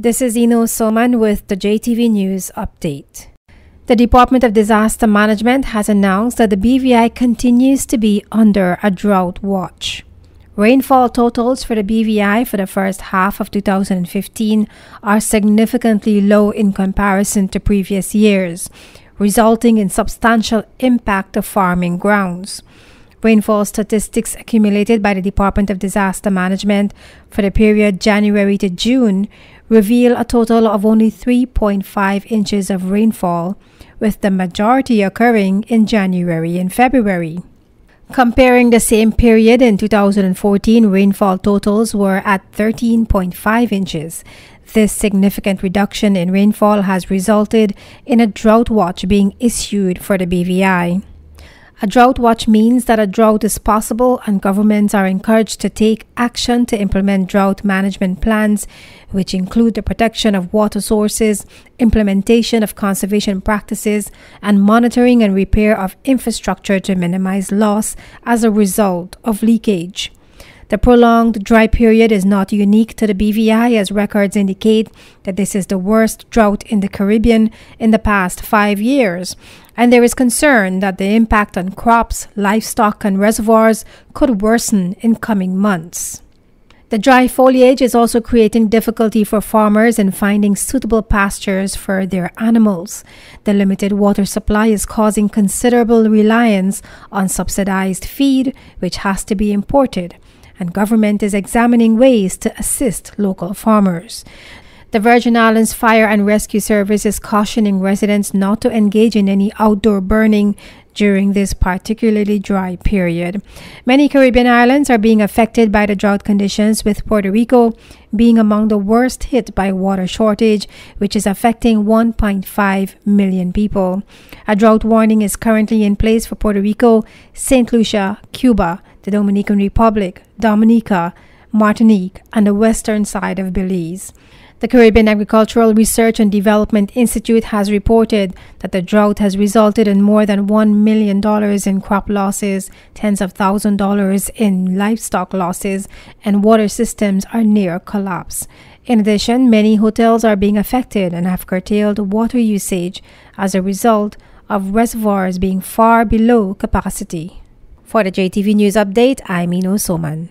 This is Ino Soman with the JTV News Update. The Department of Disaster Management has announced that the BVI continues to be under a drought watch. Rainfall totals for the BVI for the first half of 2015 are significantly low in comparison to previous years, resulting in substantial impact to farming grounds. Rainfall statistics accumulated by the Department of Disaster Management for the period January to June reveal a total of only 3.5 inches of rainfall, with the majority occurring in January and February. Comparing the same period in 2014, rainfall totals were at 13.5 inches. This significant reduction in rainfall has resulted in a drought watch being issued for the BVI. A drought watch means that a drought is possible and governments are encouraged to take action to implement drought management plans, which include the protection of water sources, implementation of conservation practices, and monitoring and repair of infrastructure to minimize loss as a result of leakage. The prolonged dry period is not unique to the BVI, as records indicate that this is the worst drought in the Caribbean in the past 5 years, and there is concern that the impact on crops, livestock, and reservoirs could worsen in coming months. The dry foliage is also creating difficulty for farmers in finding suitable pastures for their animals. The limited water supply is causing considerable reliance on subsidized feed, which has to be imported, and government is examining ways to assist local farmers. The Virgin Islands Fire and Rescue Service is cautioning residents not to engage in any outdoor burning during this particularly dry period. Many Caribbean islands are being affected by the drought conditions, with Puerto Rico being among the worst hit by water shortage, which is affecting 1.5 million people. A drought warning is currently in place for Puerto Rico, St. Lucia, Cuba, the Dominican Republic, Dominica, Martinique, and the western side of Belize. The Caribbean Agricultural Research and Development Institute has reported that the drought has resulted in more than $1 million in crop losses, tens of thousands of dollars in livestock losses, and water systems are near collapse. In addition, many hotels are being affected and have curtailed water usage as a result of reservoirs being far below capacity. For the JTV News Update, I'm Ino Soman.